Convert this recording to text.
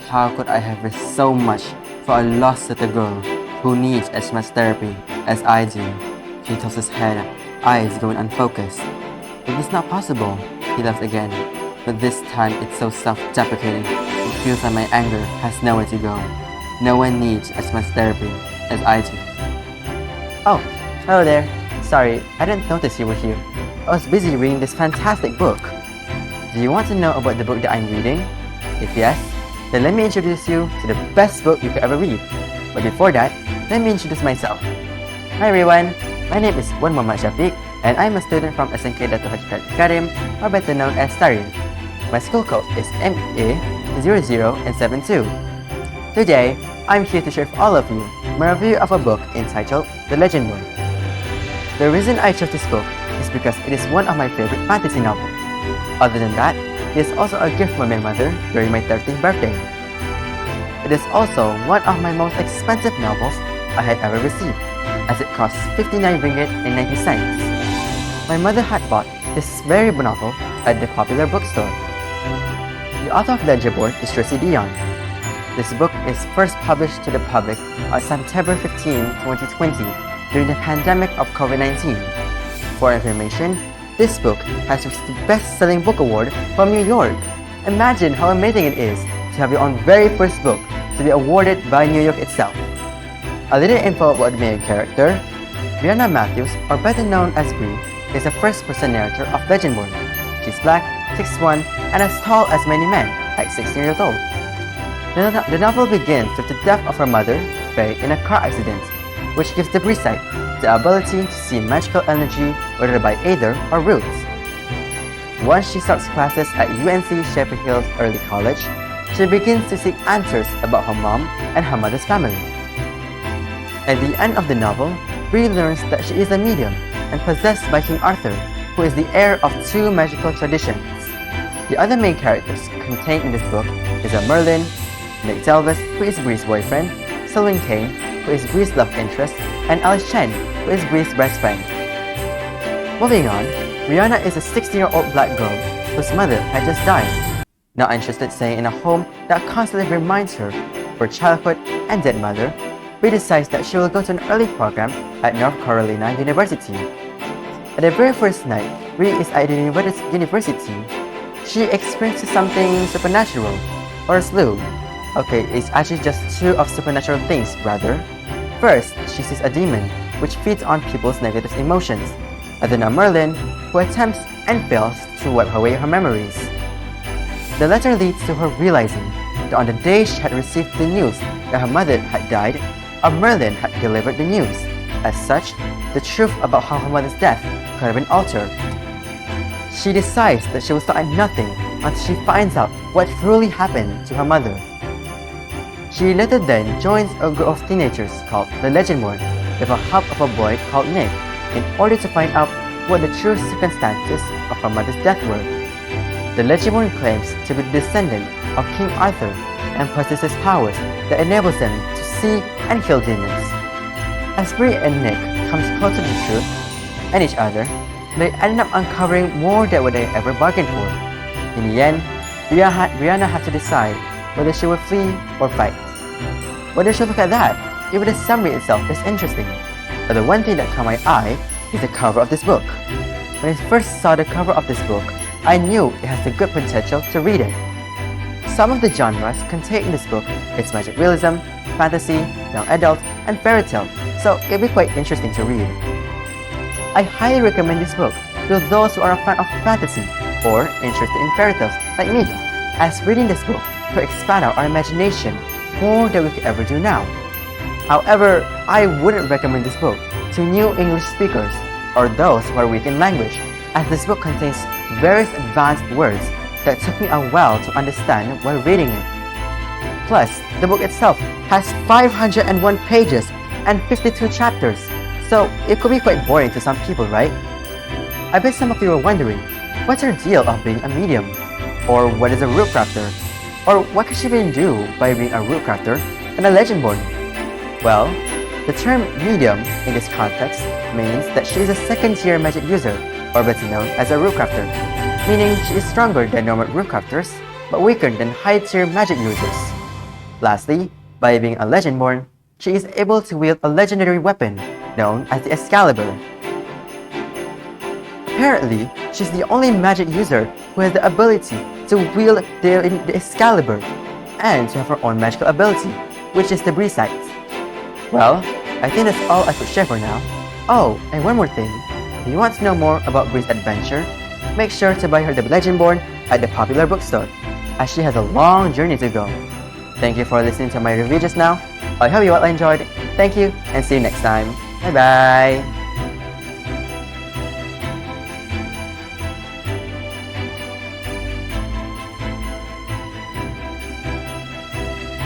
How could I have risked so much for a lost little girl who needs as much therapy as I do? He tosses his head, eyes going unfocused. It is not possible, he laughs again, but this time it's so self-deprecating. It feels like my anger has nowhere to go. No one needs as much therapy as I do. Oh, hello there. Sorry, I didn't notice you were here. I was busy reading this fantastic book. Do you want to know about the book that I'm reading? If yes, then let me introduce you to the best book you could ever read. But before that, let me introduce myself. Hi everyone, my name is SYAFIQ and I'm a student from SMK Dato Haji Karim, or better known as Tari. My school code is MA0072. Today, I'm here to share with all of you my review of a book entitled The Legendborn. The reason I chose this book is because it is one of my favorite fantasy novels. Other than that, it is also a gift from my mother during my 13th birthday. It is also one of my most expensive novels I had ever received, as it cost 59 ringgit and 90 cents. My mother had bought this very novel at the popular bookstore. The author of Legendborn is Tracy Dion. This book is first published to the public on September 15, 2020, during the pandemic of COVID-19. For information, this book has received the Best-Selling Book Award from New York. Imagine how amazing it is to have your own very first book to be awarded by New York itself. A little info about the main character. Brianna Matthews, or better known as Bri, is the first-person narrator of Legendborn. She's black, 6'1", and as tall as many men, at 16 years old. The novel begins with the death of her mother, Faye, in a car accident, which gives the Bri sight, the ability to see magical energy whether by Aether or roots. Once she starts classes at UNC Shepherd Hills Early College, she begins to seek answers about her mom and her mother's family. At the end of the novel, Bri learns that she is a medium and possessed by King Arthur, who is the heir of two magical traditions. The other main characters contained in this book is a Merlin, Nick Delvis, who is Bri's boyfriend, Selwyn Kane, who is Bri's love interest, and Alice Chen, who is Bri's best friend. Moving on, Rihanna is a 16-year-old black girl whose mother had just died. Not interested staying in a home that constantly reminds her of her childhood and dead mother, Bri decides that she will go to an early program at North Carolina University. At the very first night Bri is at the university, she experiences something supernatural, or a slew. Okay, it's actually just two of supernatural things, rather. First, she sees a demon, which feeds on people's negative emotions, and then a Merlin, who attempts and fails to wipe away her memories. The latter leads to her realizing that on the day she had received the news that her mother had died, a Merlin had delivered the news. As such, the truth about how her mother's death could have been altered. She decides that she will stop at nothing until she finds out what truly happened to her mother. She later then joins a group of teenagers called the Legendborn with the help of a boy called Nick in order to find out what the true circumstances of her mother's death were. The Legendborn claims to be the descendant of King Arthur and possesses powers that enables them to see and kill demons. As Bri and Nick comes closer to the truth and each other, they end up uncovering more than what they ever bargained for. In the end, Brianna had to decide whether she would flee or fight. Whether she look at that, even the summary itself is interesting. But the one thing that caught my eye is the cover of this book. When I first saw the cover of this book, I knew it has the good potential to read it. Some of the genres contained in this book is magic realism, fantasy, young adult, and fairy tale, so it'll be quite interesting to read. I highly recommend this book to those who are a fan of fantasy or interested in fairy tales like me, as reading this book could expand our imagination more than we could ever do now. However, I wouldn't recommend this book to new English speakers or those who are weak in language, as this book contains various advanced words that took me a while to understand while reading it. Plus, the book itself has 501 pages and 52 chapters, so it could be quite boring to some people, right? I bet some of you are wondering, what's her deal of being a medium? Or what is a root crafter? Or what could she even do by being a root crafter and a Legendborn? Well, the term medium in this context means that she is a second-tier magic user, or better known as a root crafter, meaning she is stronger than normal root crafters, but weaker than high-tier magic users. Lastly, by being a Legendborn, she is able to wield a legendary weapon known as the Excalibur. Apparently, she's the only magic user who has the ability to wield the Excalibur and to have her own magical ability, which is the Breeze Sight. Well, I think that's all I could share for now. Oh, and one more thing. If you want to know more about Breeze's adventure, make sure to buy her the Legendborn at the popular bookstore, as she has a long journey to go. Thank you for listening to my review just now. I hope you all enjoyed. Thank you, and see you next time. Bye bye!